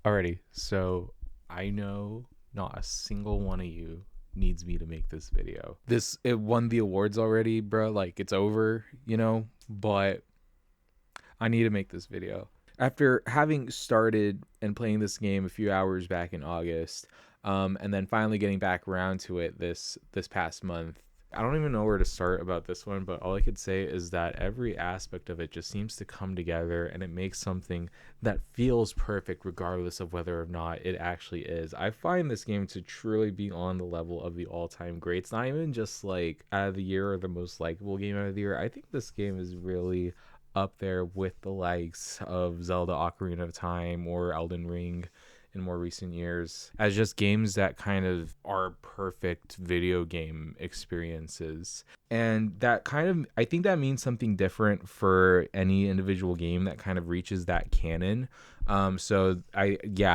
Alrighty, so I know not a single one of you needs me to make this video. It won the awards already, bro. Like it's over, but I need to make this video. After having started and playing this game a few hours back in August, and then finally getting back around to it this past month, I don't even know where to start about this one, but all I could say is that every aspect of it just seems to come together and it makes something that feels perfect regardless of whether or not it actually is. I find this game to truly be on the level of the all-time greats, not even just like out of the year or the most likable game out of the year. I think this game is really up there with the likes of Zelda Ocarina of Time or Elden Ring in more recent years as just games that kind of are perfect video game experiences. And that kind of, I think that means something different for any individual game that kind of reaches that canon. Yeah,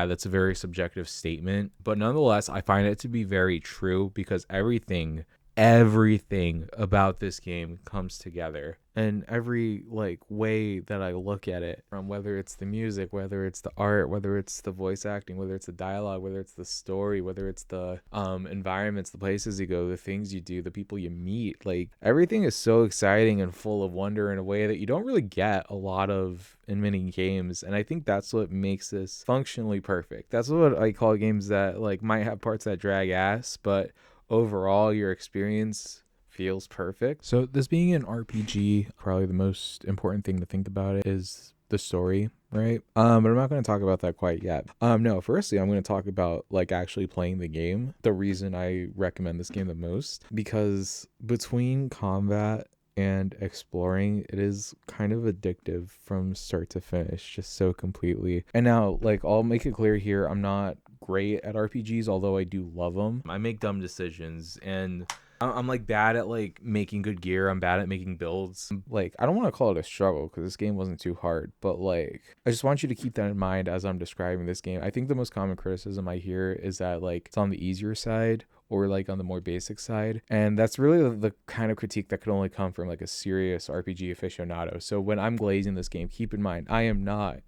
that's a very subjective statement, but nonetheless, I find it to be very true because everything about this game comes together, and every like way that I look at it, from whether it's the music, whether it's the art, whether it's the voice acting, whether it's the dialogue, whether it's the story, whether it's the environments, the places you go, the things you do, the people you meet, like everything is so exciting and full of wonder in a way that you don't really get a lot of in many games. And I think that's what makes this functionally perfect. That's what I call games that like might have parts that drag ass, but overall your experience feels perfect. So this being an RPG, probably the most important thing to think about it is the story, right? But I'm not going to talk about that quite yet. No, firstly, I'm going to talk about like actually playing the game. The reason I recommend this game the most, because between combat and exploring, it is kind of addictive from start to finish, just so completely. And now, like, I'll make it clear here, I'm not great at RPGs, although I do love them. I make dumb decisions, and I'm like bad at like making good gear. I'm bad at making builds. Like, I don't want to call it a struggle because this game wasn't too hard, but like, I just want you to keep that in mind as I'm describing this game. I think the most common criticism I hear is that like it's on the easier side or like on the more basic side. And that's really the kind of critique that could only come from like a serious RPG aficionado. So when I'm glazing this game, keep in mind, I am not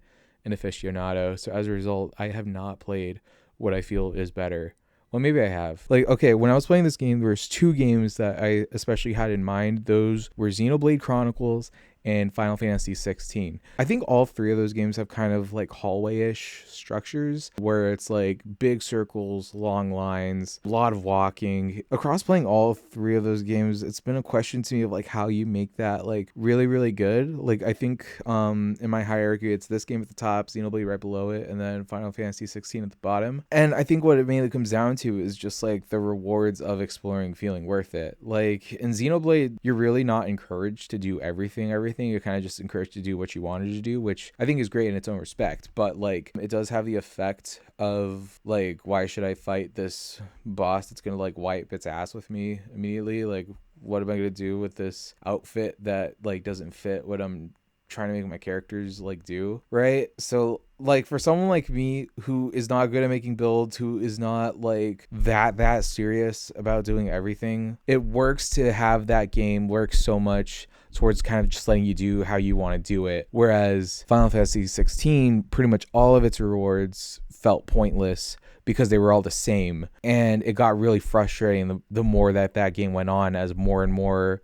an aficionado. So as a result, I have not played what I feel is better. Well, maybe I have. Like, okay, when I was playing this game, there was two games that I especially had in mind. Those were Xenoblade Chronicles and Final Fantasy 16. I think all three of those games have kind of like hallway-ish structures where it's like big circles, long lines, a lot of walking. Across playing all three of those games, it's been a question to me of like how you make that like really, really good. Like I think in my hierarchy, it's this game at the top, Xenoblade right below it, and then Final Fantasy 16 at the bottom. And I think what it mainly comes down to is just like the rewards of exploring feeling worth it. Like in Xenoblade, you're really not encouraged to do everything. You're kind of just encouraged to do what you wanted to do, which I think is great in its own respect. But like it does have the effect of like, why should I fight this boss that's gonna like wipe its ass with me immediately? Like, what am I gonna do with this outfit that like doesn't fit what I'm trying to make my characters like do, right? So like for someone like me who is not good at making builds, who is not like that serious about doing everything, it works to have that game work so much towards kind of just letting you do how you want to do it. Whereas Final Fantasy 16, pretty much all of its rewards felt pointless because they were all the same, and it got really frustrating the more that game went on, as more and more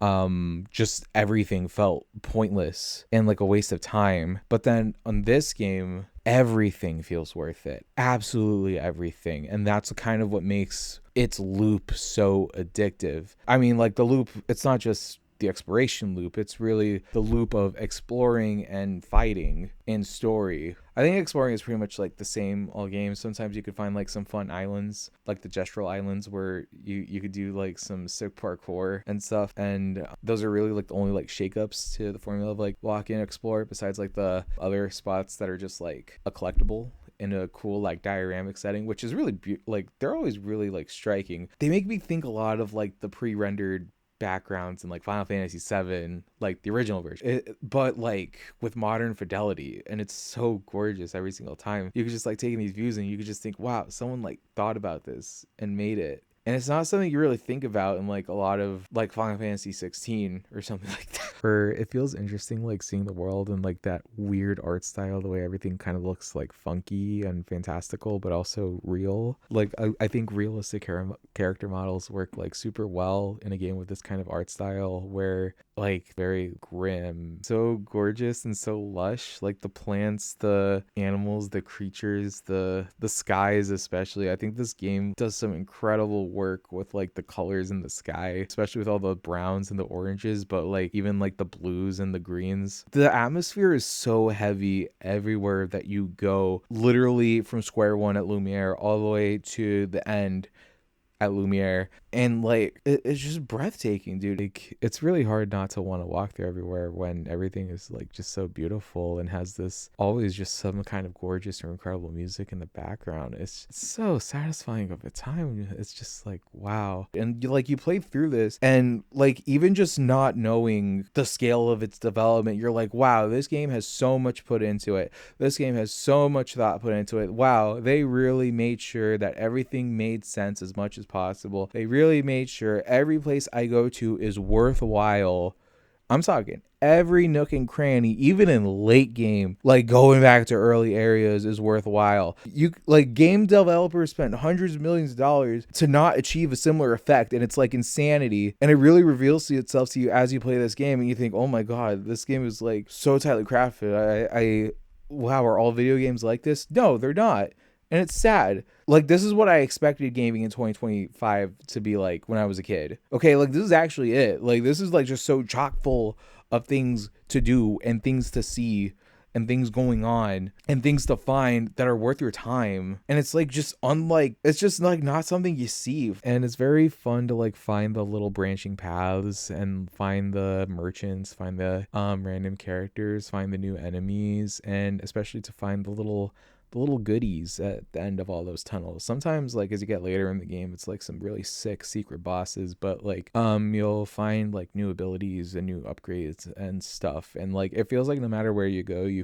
just everything felt pointless and like a waste of time. But then on this game, everything feels worth it, absolutely everything, and that's kind of what makes its loop so addictive. I mean, like the loop, it's not just the exploration loop, it's really the loop of exploring and fighting in story. I think exploring is pretty much like the same all games. Sometimes you could find like some fun islands, like the Gestural Islands, where you could do like some sick parkour and stuff, and those are really like the only like shakeups to the formula of like walk in, explore, besides like the other spots that are just like a collectible in a cool like dioramic setting, which is really like they're always really like striking. They make me think a lot of like the pre-rendered backgrounds in like Final Fantasy 7, like the original version, but like with modern fidelity, and it's so gorgeous every single time. You could just like taking these views and you could just think, wow, someone like thought about this and made it. And it's not something you really think about in like a lot of like Final Fantasy 16 or something like that. Where it feels interesting, like seeing the world and like that weird art style, the way everything kind of looks like funky and fantastical, but also real. Like I think realistic character models work like super well in a game with this kind of art style, where like very grim, so gorgeous and so lush. Like the plants, the animals, the creatures, the skies especially. I think this game does some incredible work with like the colors in the sky, especially with all the browns and the oranges, but like even like the blues and the greens. The atmosphere is so heavy everywhere that you go, literally from square one at Lumiere all the way to the end at Lumiere, and like it's just breathtaking, dude. Like it's really hard not to want to walk there everywhere when everything is like just so beautiful and has this always just some kind of gorgeous or incredible music in the background. It's so satisfying of a time. It's just like wow. And you played through this, and like even just not knowing the scale of its development, you're like, wow, this game has so much put into it. This game has so much thought put into it. Wow, they really made sure that everything made sense as much as possible. They really made sure every place I go to is worthwhile. I'm talking every nook and cranny, even in late game, like going back to early areas is worthwhile. You like game developers spent hundreds of millions of dollars to not achieve a similar effect, and it's like insanity. And it really reveals itself to you as you play this game, and you think, oh my god, this game is like so tightly crafted. Wow, are all video games like this? No, they're not. And it's sad. Like, this is what I expected gaming in 2025 to be like when I was a kid. Okay, like, this is actually it. Like, this is, like, just so chock full of things to do and things to see and things going on and things to find that are worth your time. And it's, like, just unlike... It's just, like, not something you see. And it's very fun to, like, find the little branching paths and find the merchants, find the random characters, find the new enemies, and especially to find the little goodies at the end of all those tunnels. Sometimes like as you get later in the game, it's like some really sick secret bosses, but like you'll find like new abilities and new upgrades and stuff, and like it feels like no matter where you go, you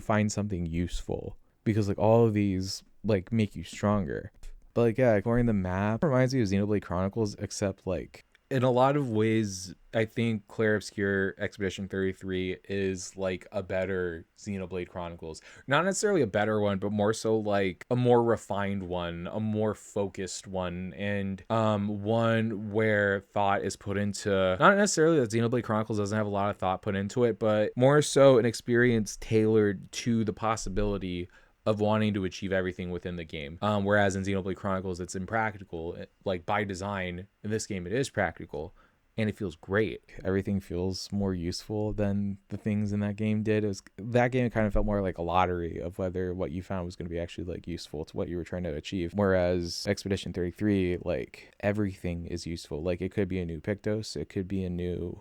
find something useful, because like all of these like make you stronger. But like yeah, exploring the map reminds me of Xenoblade Chronicles, except like in a lot of ways, I think Clair Obscur Expedition 33 is like a better Xenoblade Chronicles. Not necessarily a better one, but more so like a more refined one, a more focused one, and one where thought is put into, not necessarily that Xenoblade Chronicles doesn't have a lot of thought put into it, but more so an experience tailored to the possibility of wanting to achieve everything within the game. Whereas in Xenoblade Chronicles, it's impractical. Like by design, in this game, it is practical, and it feels great. Everything feels more useful than the things in that game did. That game kind of felt more like a lottery of whether what you found was going to be actually like useful to what you were trying to achieve. Whereas Expedition 33, like everything is useful. Like it could be a new Pictos, it could be a new,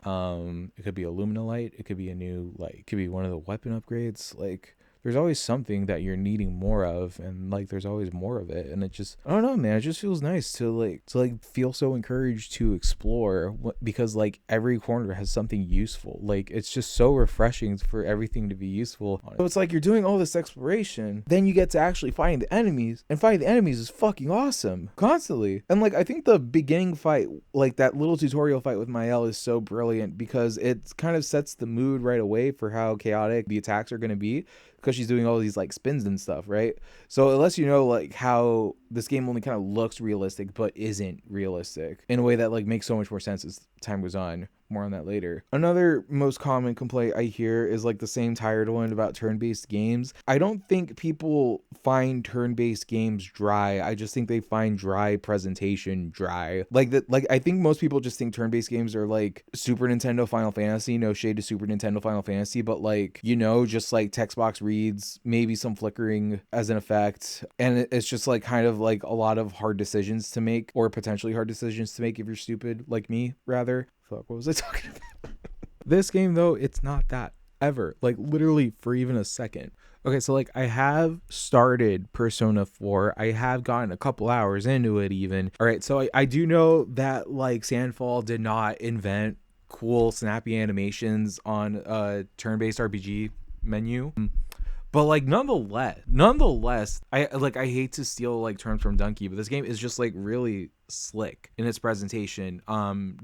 it could be a Luminolite, it could be a new, like, it could be one of the weapon upgrades. Like, there's always something that you're needing more of, and like there's always more of it, and it just, I don't know, man, it just feels nice to feel so encouraged to explore, because like every corner has something useful. Like it's just so refreshing for everything to be useful. So it's like you're doing all this exploration, then you get to actually find the enemies, and fighting the enemies is fucking awesome constantly. And like I think the beginning fight, like that little tutorial fight with Mael, is so brilliant because it kind of sets the mood right away for how chaotic the attacks are going to be, because she's doing all these like spins and stuff, right? So it lets you know like how this game only kind of looks realistic but isn't realistic in a way that like makes so much more sense as time goes on. More on that later. Another most common complaint I hear is like the same tired one about turn-based games. I don't think people find turn-based games dry. I just think they find dry presentation dry. Like I think most people just think turn-based games are like Super Nintendo Final Fantasy. No shade to Super Nintendo Final Fantasy, but like, you know, just like text box reads, maybe some flickering as an effect, and it's just like kind of like a lot of hard decisions to make, or potentially hard decisions to make if you're stupid, like me rather. Fuck, what was I talking about? This game though, it's not that ever, like literally for even a second. Okay, so like I have started Persona 4. I have gotten a couple hours into it even. All right, so I do know that like Sandfall did not invent cool snappy animations on a turn-based RPG menu. But like nonetheless, I hate to steal like terms from Dunkey, but this game is just like really slick in its presentation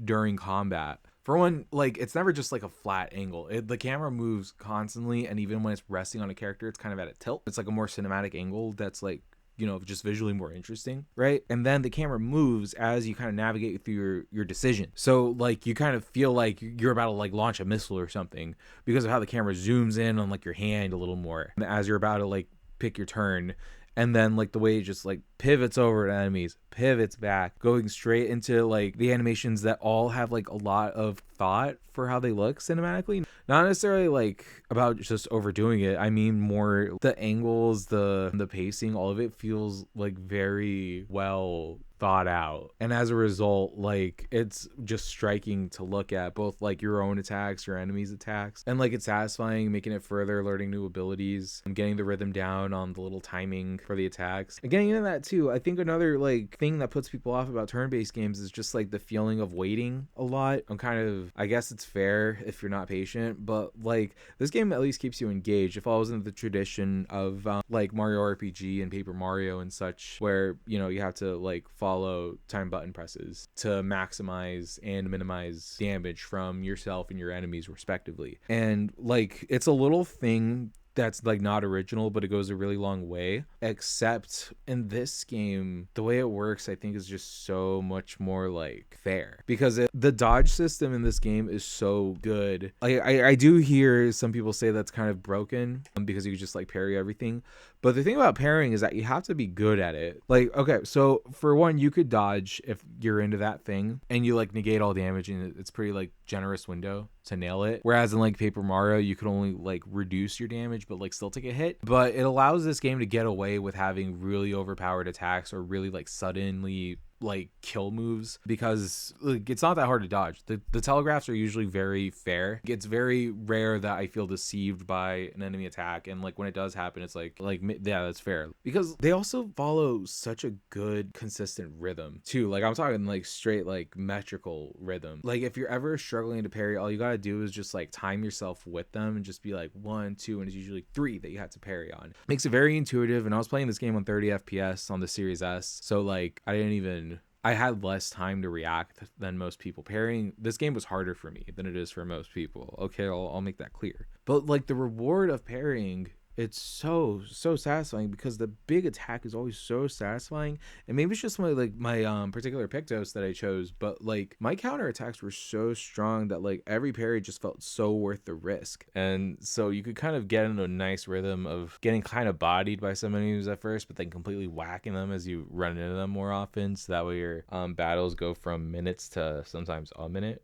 during combat. For one, like it's never just like a flat angle. The camera moves constantly, and even when it's resting on a character, it's kind of at a tilt. It's like a more cinematic angle that's like, you know, just visually more interesting, right? And then the camera moves as you kind of navigate through your decision. So like you kind of feel like you're about to like launch a missile or something because of how the camera zooms in on like your hand a little more as you're about to like pick your turn. And then like the way it just like pivots over to enemies, pivots back, going straight into like the animations that all have like a lot of thought for how they look cinematically. Not necessarily like about just overdoing it. I mean more the angles, the pacing, all of it feels like very well thought out. And as a result, like it's just striking to look at, both like your own attacks, your enemies' attacks, and like it's satisfying making it further, learning new abilities and getting the rhythm down on the little timing for the attacks. And getting into that too, I think another like thing that puts people off about turn-based games is just like the feeling of waiting a lot. I'm kind of, I guess it's fair if you're not patient, but like this game at least keeps you engaged. It follows into the tradition of like Mario RPG and Paper Mario and such, where, you know, you have to like follow time button presses to maximize and minimize damage from yourself and your enemies respectively. And like it's a little thing that's like not original, but it goes a really long way. Except in this game, the way it works, I think, is just so much more like fair, because the dodge system in this game is so good. Like I do hear some people say that's kind of broken because you just like parry everything. But the thing about parrying is that you have to be good at it. Like, okay, so for one, you could dodge if you're into that thing and you like negate all damage, and it's pretty like generous window to nail it. Whereas in like Paper Mario, you could only like reduce your damage but like still take a hit. But it allows this game to get away with having really overpowered attacks or really like suddenly like kill moves, because like it's not that hard to dodge. The telegraphs are usually very fair. It's very rare that I feel deceived by an enemy attack, and like when it does happen, it's like yeah, that's fair, because they also follow such a good consistent rhythm too. Like I'm talking like straight like metrical rhythm. Like if you're ever struggling to parry, all you gotta do is just like time yourself with them and just be like 1, 2, and it's usually 3 that you have to parry on. Makes it very intuitive. And I was playing this game on 30 FPS on the Series S, so like I had less time to react than most people. Parrying this game was harder for me than it is for most people. Okay, I'll make that clear. But like the reward of parrying, it's so satisfying, because the big attack is always so satisfying. And maybe it's just my particular Pictos that I chose, but like my counter attacks were so strong that like every parry just felt so worth the risk. And so you could kind of get into a nice rhythm of getting kind of bodied by some enemies at first, but then completely whacking them as you run into them more often, so that way your battles go from minutes to sometimes a minute.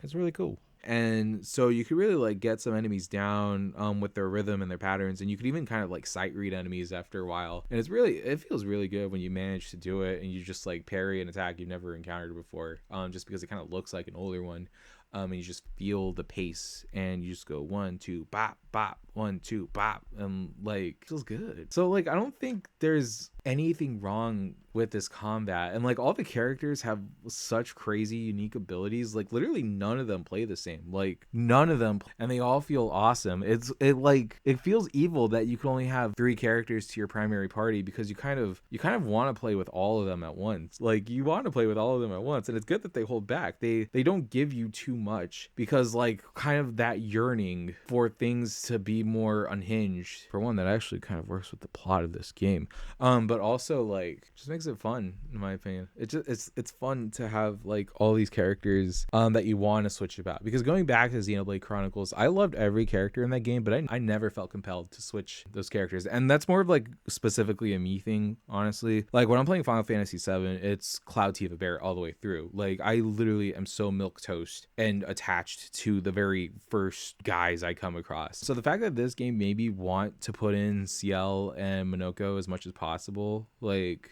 It's really cool. And so you could really like get some enemies down with their rhythm and their patterns, and you could even kind of like sight read enemies after a while. And it feels really good when you manage to do it and you just like parry an attack you've never encountered before, just because it kind of looks like an older one. And you just feel the pace, and you just go 1, 2, bop, bop, 1, 2, bop, and like it feels good. So like I don't think there's anything wrong with this combat, and like all the characters have such crazy unique abilities. Like literally none of them play the same, like none of them, and they all feel awesome. It feels evil that you can only have 3 characters to your primary party, because you kind of want to play with all of them at once. Like you want to play with all of them at once, and it's good that they hold back. They don't give you too much, because like kind of that yearning for things to be more unhinged, for one, that actually kind of works with the plot of this game, but also like just makes it fun, in my opinion. It's fun to have like all these characters that you want to switch about, because going back to Xenoblade Chronicles, I loved every character in that game, but I never felt compelled to switch those characters. And that's more of like specifically a me thing, honestly. Like when I'm playing Final Fantasy 7, it's Cloud Tifa Bear all the way through. Like I literally am so milquetoast and attached to the very first guys I come across. So the fact that this game made me want to put in Ciel and Monoko as much as possible, like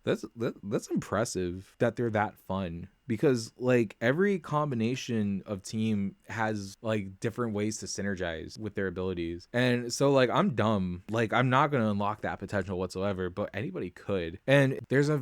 that's impressive that they're that fun, because like every combination of team has like different ways to synergize with their abilities. And so like I'm dumb, like I'm not going to unlock that potential whatsoever, but anybody could. And there's a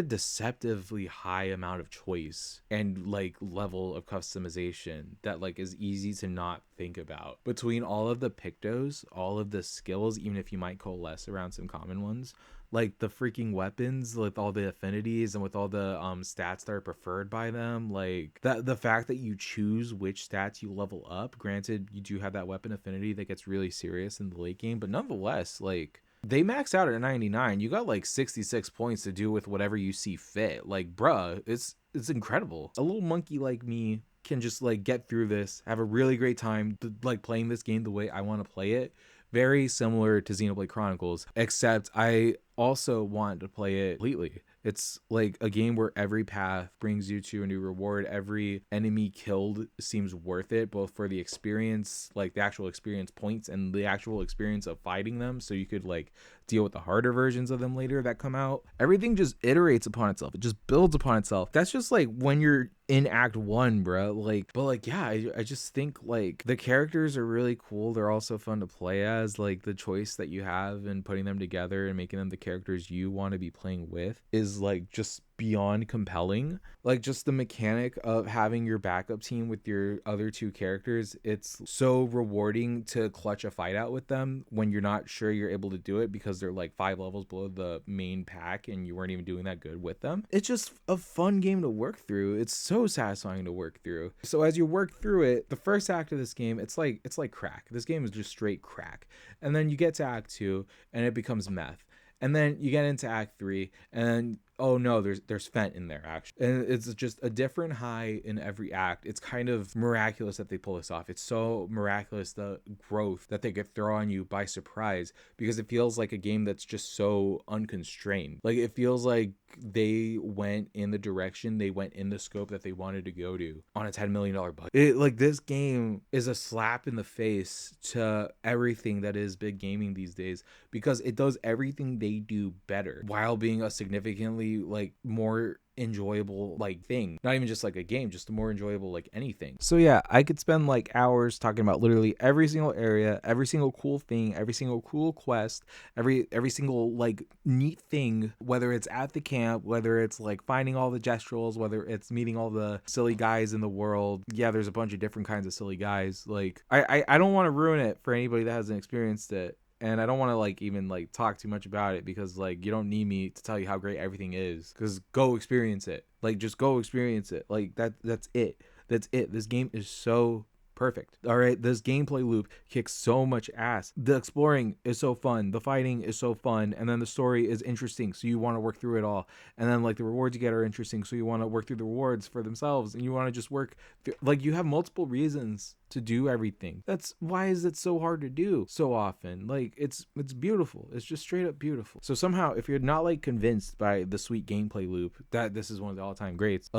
deceptively high amount of choice and like level of customization that like is easy to not think about between all of the Pictos, all of the skills, even if you might coalesce around some common ones, like the freaking weapons with all the affinities and with all the stats that are preferred by them, like that the fact that you choose which stats you level up. Granted, you do have that weapon affinity that gets really serious in the late game, but nonetheless, like they max out at 99. You got like 66 points to do with whatever you see fit. Like, bruh, it's incredible. A little monkey like me can just like get through this, have a really great time like playing this game the way I want to play it. Very similar to Xenoblade Chronicles, except I also want to play it completely. It's like a game where every path brings you to a new reward. Every enemy killed seems worth it, both for the experience, like the actual experience points, and the actual experience of fighting them, so you could like deal with the harder versions of them later that come out. Everything just iterates upon itself. It just builds upon itself. That's just like when you're in Act 1, bro. Like, but like, yeah, I just think like the characters are really cool. They're also fun to play as. Like the choice that you have in putting them together and making them the characters you want to be playing with is like just beyond compelling. Like just the mechanic of having your backup team with your other two characters, it's so rewarding to clutch a fight out with them when you're not sure you're able to do it because they're like 5 levels below the main pack and you weren't even doing that good with them. It's just a fun game to work through. It's so satisfying to work through. So as you work through it, the first act of this game, it's like crack. This game is just straight crack. And then you get to Act 2 and it becomes meth. And then you get into Act 3 and oh no, there's Fent in there actually. And it's just a different high in every act. It's kind of miraculous that they pull this off. It's so miraculous, the growth that they get throw on you by surprise, because it feels like a game that's just so unconstrained. Like it feels like they went in the direction, they went in the scope that they wanted to go to on a $10 million budget. Like this game is a slap in the face to everything that is big gaming these days, because it does everything they do better while being a significantly like more enjoyable like thing. Not even just like a game, just a more enjoyable like anything. So yeah, I could spend like hours talking about literally every single area, every single cool thing, every single cool quest, every single like neat thing, whether it's at the camp, whether it's like finding all the gestrels, whether it's meeting all the silly guys in the world. Yeah, there's a bunch of different kinds of silly guys. Like I don't want to ruin it for anybody that hasn't experienced it. And I don't want to like even like talk too much about it, because like you don't need me to tell you how great everything is, because go experience it. Like just go experience it. Like that's it. This game is so perfect. All right, this gameplay loop kicks so much ass. The exploring is so fun, the fighting is so fun, and then the story is interesting, so you want to work through it all. And then like the rewards you get are interesting, so you want to work through the rewards for themselves, and you want to just work like you have multiple reasons to do everything. That's why is it so hard to do so often. Like it's beautiful. It's just straight up beautiful. So somehow if you're not like convinced by the sweet gameplay loop that this is one of the all-time greats,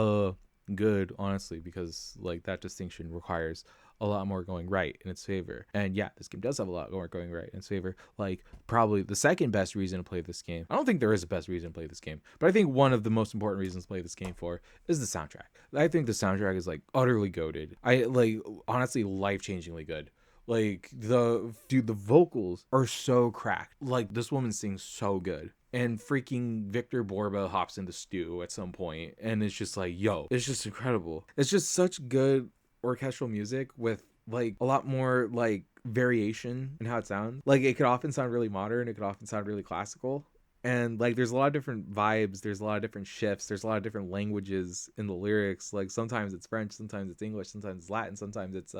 good, honestly, because like that distinction requires a lot more going right in its favor. And yeah, this game does have a lot more going right in its favor. Like probably the second best reason to play this game. I don't think there is a best reason to play this game, but I think one of the most important reasons to play this game for is the soundtrack. I think the soundtrack is like utterly goated. I like honestly life-changingly good. Like the vocals are so cracked. Like this woman sings so good. And freaking Victor Borba hops into stew at some point, and it's just like, yo, it's just incredible. It's just such good orchestral music with like a lot more like variation in how it sounds. Like it could often sound really modern, it could often sound really classical, and like there's a lot of different vibes, there's a lot of different shifts, there's a lot of different languages in the lyrics. Like sometimes it's French, sometimes it's English, sometimes it's Latin, sometimes it's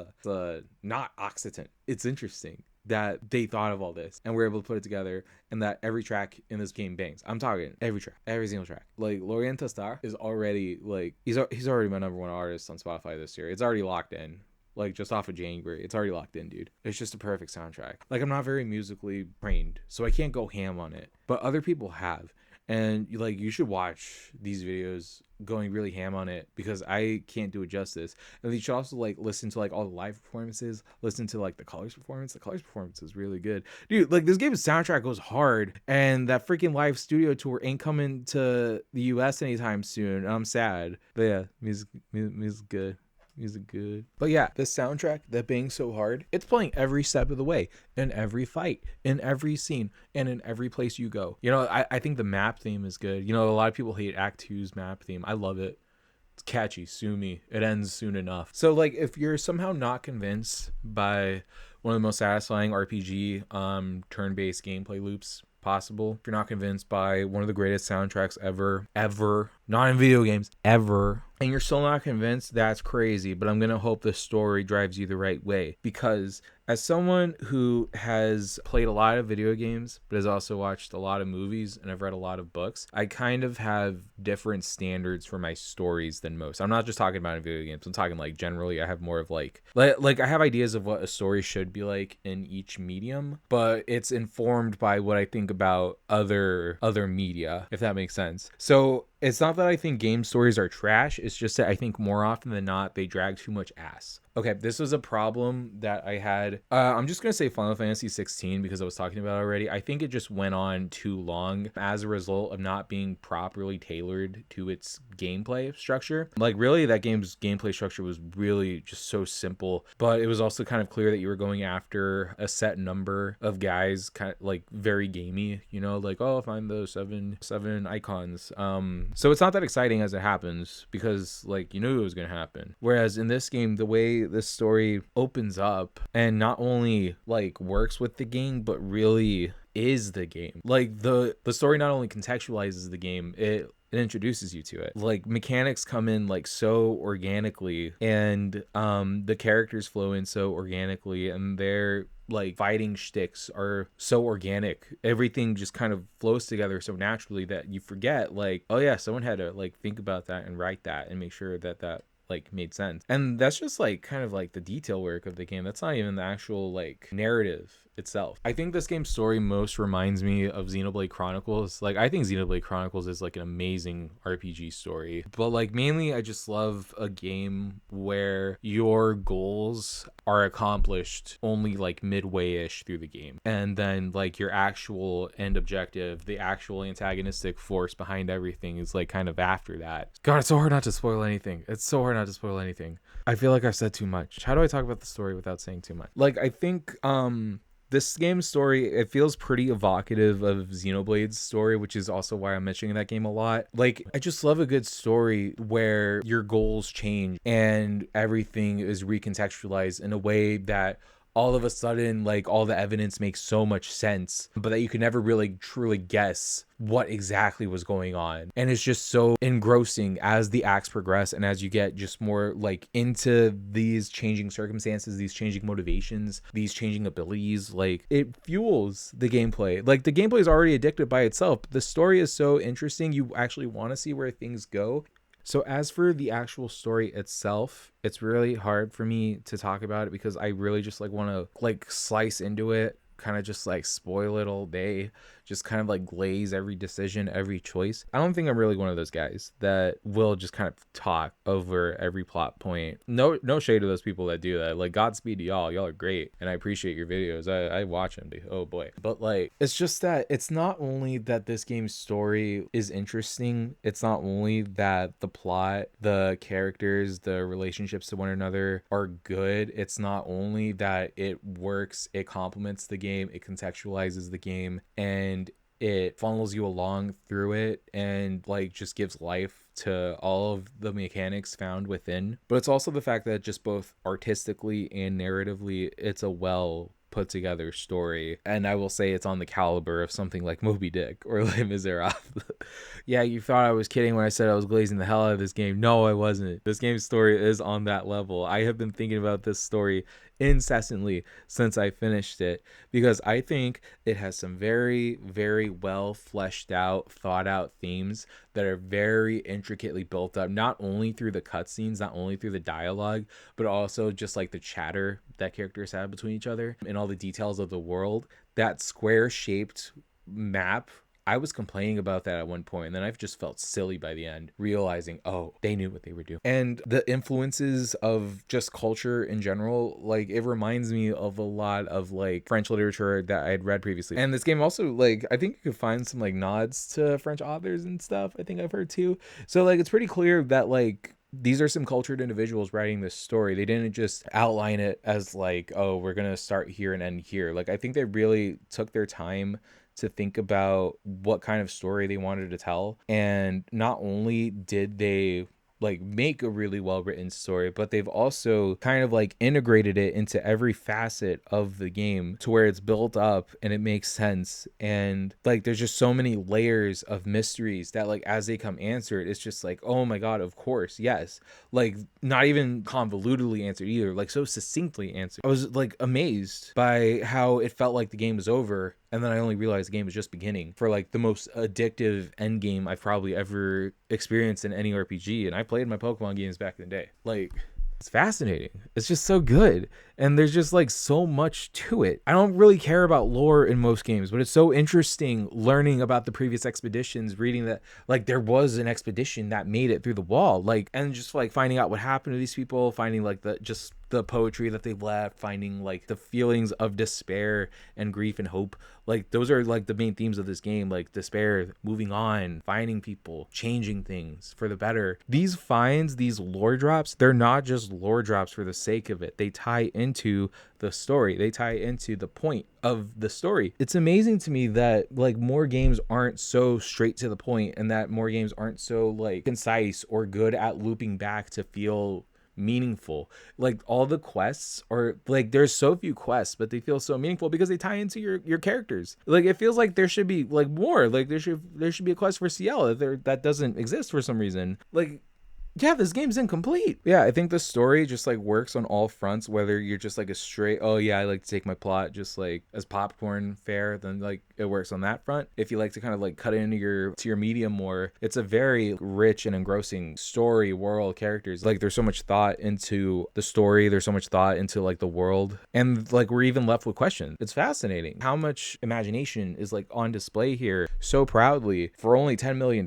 not Occitan. It's interesting that they thought of all this and were able to put it together, and that every track in this game bangs. I'm talking every track, every single track. Like Lorient Star is already like he's already my #1 artist on Spotify this year. It's already locked in. Like just off of January, it's already locked in, dude. It's just a perfect soundtrack. Like I'm not very musically trained, so I can't go ham on it, but other people have. And like you should watch these videos going really ham on it, because I can't do it justice. And you should also like listen to like all the live performances, listen to like the Colors performance. The Colors performance is really good, dude. Like this game's soundtrack goes hard, and that freaking live studio tour ain't coming to the US anytime soon. I'm sad, but yeah, music good. Music good. But yeah, this soundtrack that bangs so hard, it's playing every step of the way, in every fight, in every scene, and in every place you go. You know, I think the map theme is good. You know, a lot of people hate Act 2's map theme. I love it. It's catchy. Sue me. It ends soon enough. So like if you're somehow not convinced by one of the most satisfying RPG turn-based gameplay loops possible. If you're not convinced by one of the greatest soundtracks ever, not in video games, ever, and you're still not convinced, that's crazy. But I'm going to hope the story drives you the right way, because as someone who has played a lot of video games, but has also watched a lot of movies and I've read a lot of books, I kind of have different standards for my stories than most. I'm not just talking about in video games. I'm talking like generally I have more of like I have ideas of what a story should be like in each medium, but it's informed by what I think about other media, if that makes sense. So it's not that I think game stories are trash. It's just that I think more often than not, they drag too much ass. Okay, this was a problem that I had. I'm just going to say Final Fantasy 16 because I was talking about it already. I think it just went on too long as a result of not being properly tailored to its gameplay structure. Like, really, that game's gameplay structure was really just so simple, but it was also kind of clear that you were going after a set number of guys, kind of like very gamey, you know, like, oh, find those seven icons. So it's not that exciting as it happens because, like, you knew it was going to happen. Whereas in this game, the way this story opens up and not only like works with the game, but really is the game. Like the story not only contextualizes the game, it introduces you to it. Like mechanics come in like so organically, and the characters flow in so organically, and their like fighting shticks are so organic. Everything just kind of flows together so naturally that you forget, like, oh yeah, someone had to like think about that and write that and make sure that like made sense. And that's just like kind of like the detail work of the game. That's not even the actual like narrative itself. I think this game's story most reminds me of Xenoblade Chronicles. Like, I think Xenoblade Chronicles is like an amazing RPG story, but like mainly I just love a game where your goals are accomplished only like midway-ish through the game, and then like your actual end objective, the actual antagonistic force behind everything, is like kind of after that. God, it's so hard not to spoil anything. It's so hard not to spoil anything. I feel like I've said too much. How do I talk about the story without saying too much? Like, I think this game's story, it feels pretty evocative of Xenoblade's story, which is also why I'm mentioning that game a lot. Like, I just love a good story where your goals change and everything is recontextualized in a way that all of a sudden, like, all the evidence makes so much sense, but that you can never really truly guess what exactly was going on. And it's just so engrossing as the acts progress and as you get just more like into these changing circumstances, these changing motivations, these changing abilities. Like, it fuels the gameplay. Like, the gameplay is already addictive by itself, but the story is so interesting, you actually want to see where things go. So as for the actual story itself, it's really hard for me to talk about it because I really just like want to like slice into it, kind of just like spoil it all day, just kind of like glaze every decision, every choice. I don't think I'm really one of those guys that will just kind of talk over every plot point. No shade to those people that do that. Like, Godspeed to y'all. Y'all are great, and I appreciate your videos. I watch them. Oh boy. But like, it's just that it's not only that this game's story is interesting, it's not only that the plot, the characters, the relationships to one another are good. It's not only that it works, it complements the game, it contextualizes the game, and it funnels you along through it and like just gives life to all of the mechanics found within. But it's also the fact that just both artistically and narratively, it's a well put together story, and I will say it's on the caliber of something like Moby Dick or Les Miserables. Yeah, you thought I was kidding when I said I was glazing the hell out of this game. No, I wasn't. This game's story is on that level. I have been thinking about this story incessantly since I finished it, because I think it has some very, very well fleshed out, thought out themes that are very intricately built up, not only through the cutscenes, not only through the dialogue, but also just like the chatter that characters have between each other and all the details of the world. That square shaped map, I was complaining about that at one point, and then I've just felt silly by the end, realizing, oh, they knew what they were doing. And the influences of just culture in general, like, it reminds me of a lot of like French literature that I had read previously. And this game also, like, I think you could find some like nods to French authors and stuff, I think I've heard too. So like, it's pretty clear that like these are some cultured individuals writing this story. They didn't just outline it as like, oh, we're gonna start here and end here. Like, I think they really took their time to think about what kind of story they wanted to tell. And not only did they like make a really well written story, but they've also kind of like integrated it into every facet of the game to where it's built up and it makes sense. And like there's just so many layers of mysteries that like as they come answered, it's just like, oh my god, of course, yes. Like not even convolutedly answered either, like so succinctly answered. I was like amazed by how it felt like the game was over, and then I only realized the game was just beginning for like the most addictive end game I've probably ever experienced in any RPG. And I played my Pokemon games back in the day. Like, it's fascinating. It's just so good. And there's just like so much to it. I don't really care about lore in most games, but it's so interesting learning about the previous expeditions, reading that like there was an expedition that made it through the wall, like, and just like finding out what happened to these people, finding like the poetry that they left, finding like the feelings of despair and grief and hope. Like those are like the main themes of this game, like despair, moving on, finding people, changing things for the better. These finds, these lore drops, they're not just lore drops for the sake of it. They tie into the story. They tie into the point of the story. It's amazing to me that like more games aren't so straight to the point, and that more games aren't so like concise or good at looping back to feel meaningful. Like all the quests are like, there's so few quests, but they feel so meaningful because they tie into your characters. Like it feels like there should be like more, like there should be a quest for Ciela that doesn't exist for some reason. Like, yeah, this game's incomplete. Yeah, I think the story just like works on all fronts, whether you're just like a straight, oh yeah, I like to take my plot just like as popcorn fare, then like it works on that front. If you like to kind of like cut it into your medium more, it's a very rich and engrossing story, world, characters. Like there's so much thought into the story, there's so much thought into like the world, and like we're even left with questions. It's fascinating how much imagination is like on display here so proudly for only $10 million.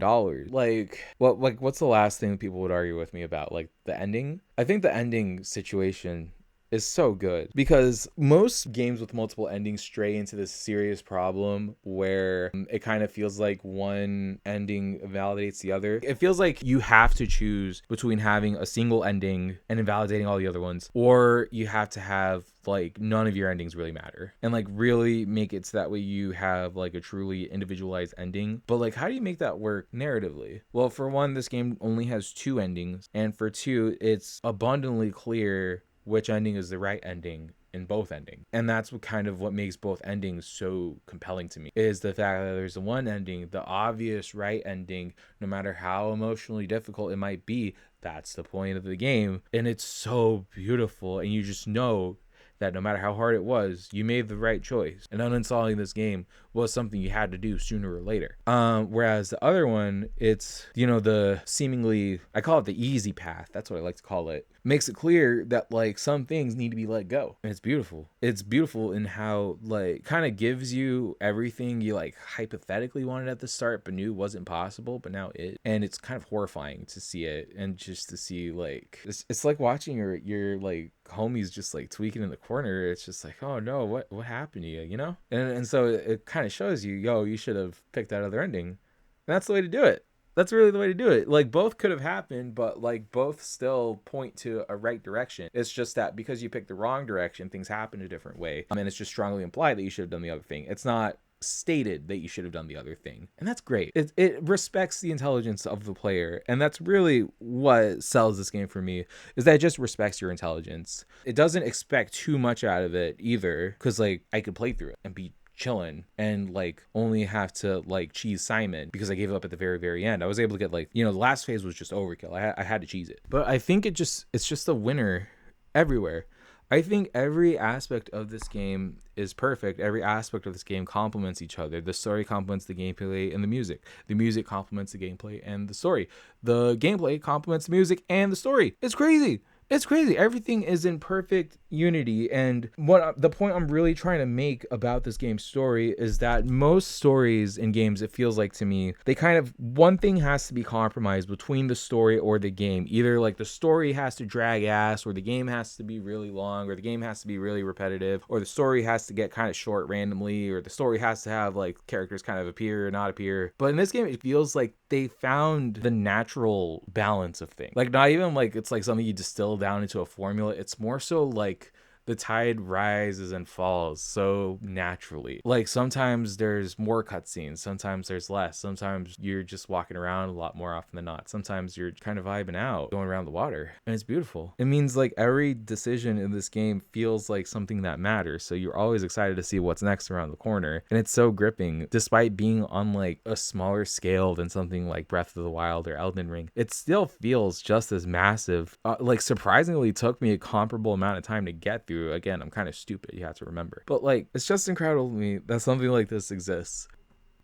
Like what's the last thing people would argue with me about? Like the ending. I think the ending situation is so good because most games with multiple endings stray into this serious problem where it kind of feels like one ending validates the other. It feels like you have to choose between having a single ending and invalidating all the other ones, or you have to have like none of your endings really matter and like really make it so that way you have like a truly individualized ending. But like, how do you make that work narratively? Well, for one, this game only has 2 endings, and for 2, it's abundantly clear which ending is the right ending in both endings. And that's what makes both endings so compelling to me, is the fact that there's the one ending, the obvious right ending, no matter how emotionally difficult it might be. That's the point of the game, and it's so beautiful, and you just know that no matter how hard it was, you made the right choice, and uninstalling this game was something you had to do sooner or later. Whereas the other one, it's, the seemingly, I call it the easy path, that's what I like to call it, makes it clear that like some things need to be let go. And it's beautiful. It's beautiful in how like kind of gives you everything you like hypothetically wanted at the start but knew wasn't possible, but now it. And it's kind of horrifying to see it, and just to see like it's like watching your like homies just like tweaking in the corner. It's just like, oh no, what happened to you, and so it kind of shows you, you should have picked that other ending. And that's the way to do it. That's really the way to do it. Like both could have happened, but like both still point to a right direction. It's just that because you picked the wrong direction, things happen a different way. And it's just strongly implied that you should have done the other thing. It's not stated that you should have done the other thing. And that's great. It respects the intelligence of the player. And that's really what sells this game for me, is that it just respects your intelligence. It doesn't expect too much out of it either, because like I could play through it and be chilling and like only have to like cheese Simon because I gave it up at the very end. I was able to get like, the last phase was just overkill. I had to cheese it. But I think it's just a winner everywhere. I think every aspect of this game is perfect. Every aspect of this game complements each other. The story complements the gameplay and the music. The music complements the gameplay and the story. The gameplay complements the music and the story. It's crazy. It's crazy. Everything is in perfect unity. And the point I'm really trying to make about this game's story is that most stories in games, it feels like to me, they kind of, one thing has to be compromised between the story or the game. Either like the story has to drag ass, or the game has to be really long, or the game has to be really repetitive, or the story has to get kind of short randomly, or the story has to have like characters kind of appear or not appear. But in this game, it feels like they found the natural balance of things. Like not even like it's like something you distill down into a formula. It's more so like The tide rises and falls so naturally. Like sometimes there's more cutscenes, sometimes there's less. Sometimes you're just walking around a lot more often than not. Sometimes you're kind of vibing out, going around the water, and it's beautiful. It means like every decision in this game feels like something that matters. So you're always excited to see what's next around the corner. And it's so gripping, despite being on like a smaller scale than something like Breath of the Wild or Elden Ring. It still feels just as massive. Like surprisingly took me a comparable amount of time to get through. Again, I'm kind of stupid, you have to remember. But like, it's just incredible to me that something like this exists.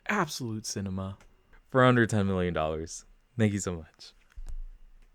Absolute cinema for under $10 million. Thank you so much.